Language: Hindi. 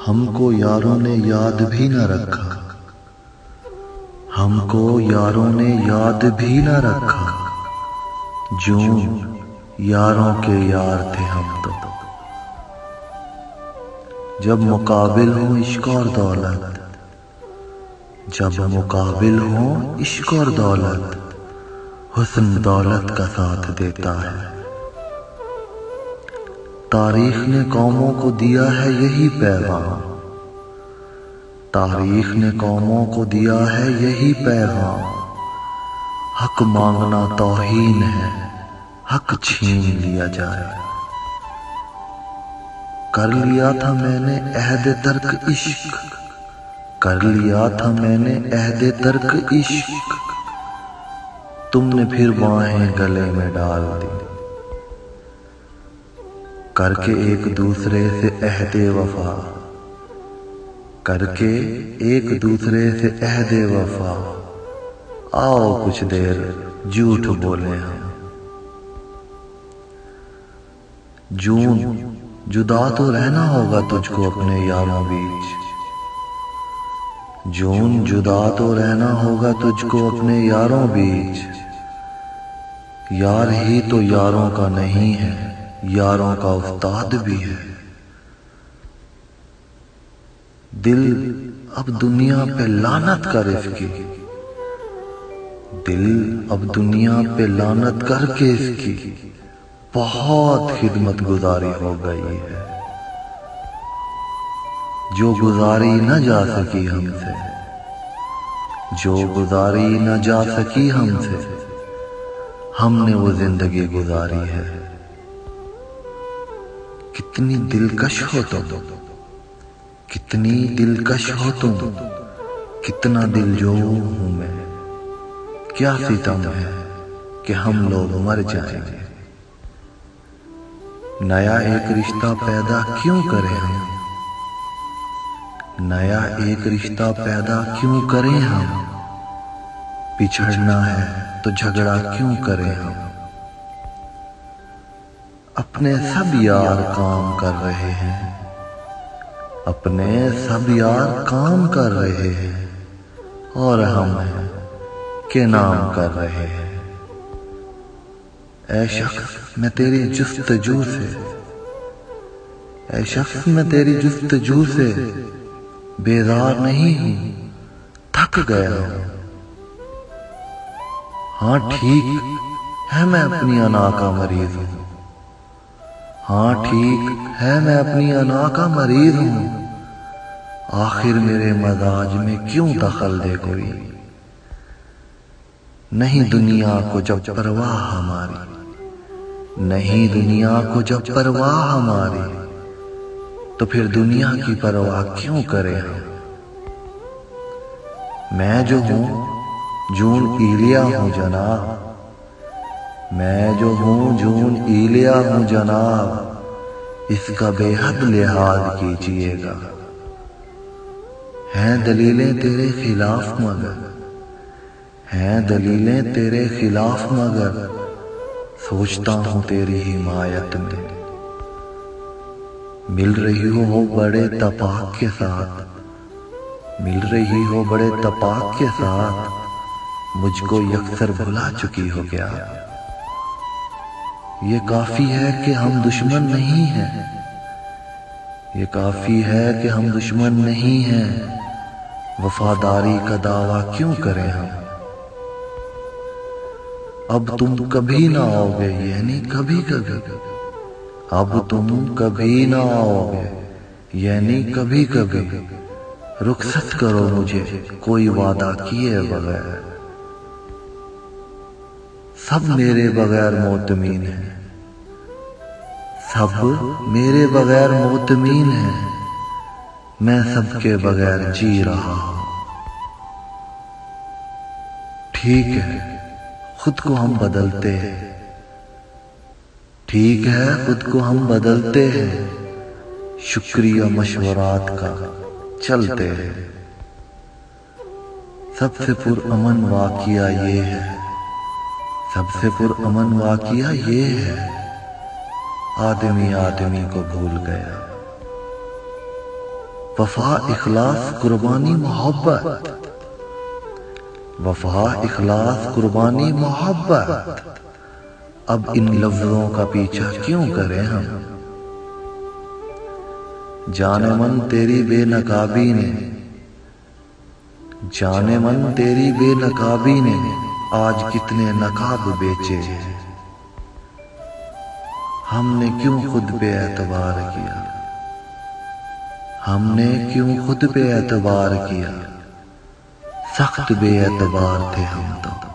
हमको यारों ने याद भी न रखा, हमको यारों ने याद भी न रखा। जूं यारों के यार थे हम तो। जब मुकाबिल हो इश्क और दौलत, जब मुकाबिल हो इश्क और दौलत, हुस्न दौलत का साथ देता है। तारीख ने कौमों को दिया है यही पैगाम, तारीख ने कौमों को दिया है यही पैगाम। हक मांगना तौहीन है, हक छीन लिया जाए। कर लिया था मैंने अहद तर्क इश्क, कर लिया था मैंने अहद तर्क इश्क, तुमने फिर बाहें गले में डाल दी। करके एक दूसरे से अहदे वफा, करके एक दूसरे से अहदे वफा, आओ कुछ देर झूठ बोले हम। जून जुदा तो रहना होगा तुझको अपने यारों बीच, जून जुदा तो रहना होगा तुझको अपने यारों बीच। यार ही तो यारों का नहीं है, यारों का उस्ताद भी है। दिल अब दुनिया पे लानत कर इसकी, दिल अब दुनिया पे लानत करके इसकी बहुत खिदमत गुजारी हो गई है। जो गुजारी न जा सकी हमसे, जो गुजारी न जा सकी हमसे, हमने वो जिंदगी गुजारी है। कितनी दिलकश हो तुम, कितनी दिलकश हो तुम, कितना दिलजो हूं मैं। क्या सितम है कि हम लोग मर जाएंगे। नया एक रिश्ता पैदा क्यों करें हम, नया एक रिश्ता पैदा क्यों करें हम। पिछड़ना है तो झगड़ा क्यों करें हम। अपने सब यार काम कर रहे हैं, अपने सब यार काम कर रहे हैं, और हम हैं के नाम कर रहे हैं। ऐ शख्स मैं तेरी जुस्तजू से, ऐ शख्स मैं तेरी जुस्तजू से बेजार नहीं हूं, थक गया हूं। हाँ ठीक है मैं अपनी अना का मरीज हूं, हाँ ठीक है मैं अपनी अना का मरीज हूं। आखिर मेरे मजाज में क्यों दखल दे कोई। नहीं दुनिया को जब परवाह हमारी, नहीं दुनिया को जब परवाह हमारी, तो फिर दुनिया की परवाह क्यों करें हम। मैं जो हूं जून ईलिया हूं जनाब, मैं जो हूं जून ईलिया हूं जनाब, इसका बेहद लिहाज कीजिएगा। हैं दलीलें तेरे खिलाफ मगर, हैं दलीलें तेरे खिलाफ मगर, सोचता हूं तेरी हिमायत में। मिल रही हो बड़े तपाक के साथ, मिल रही हो बड़े तपाक के साथ, मुझको यकसर भुला चुकी हो क्या। ये काफी है कि हम दुश्मन नहीं हैं, ये काफी है कि हम दुश्मन नहीं हैं। वफादारी का दावा क्यों करें हम। अब तुम कभी ना आओगे यानी कभी कभी, अब तुम कभी ना आओगे यानी कभी कभी। रुखसत करो मुझे कोई वादा किए बगैर। सब मेरे बगैर मोतमीन है, सब मेरे बगैर मोतमीन है। मैं सबके बगैर जी रहा हूं। ठीक है खुद को हम बदलते हैं, ठीक है खुद को हम बदलते हैं। शुक्रिया मशवरात का चलते हैं। सबसे पुरअमन वाकिया ये है, सबसे पुरअमन वाकिया ये है, आदमी आदमी को भूल गया। वफा इखलास कुर्बानी मोहब्बत, वफा इखलास कुर्बानी मोहब्बत। अब इन लफ्जों का पीछा क्यों करें हम। जाने मन तेरी बेनकाबी ने, जाने मन तेरी बेनकाबी ने आज कितने नकाब बेचे। हमने क्यों खुद पे एतबार किया, हमने क्यों खुद पे एतबार किया। सख्त बेएतबार थे हम तो।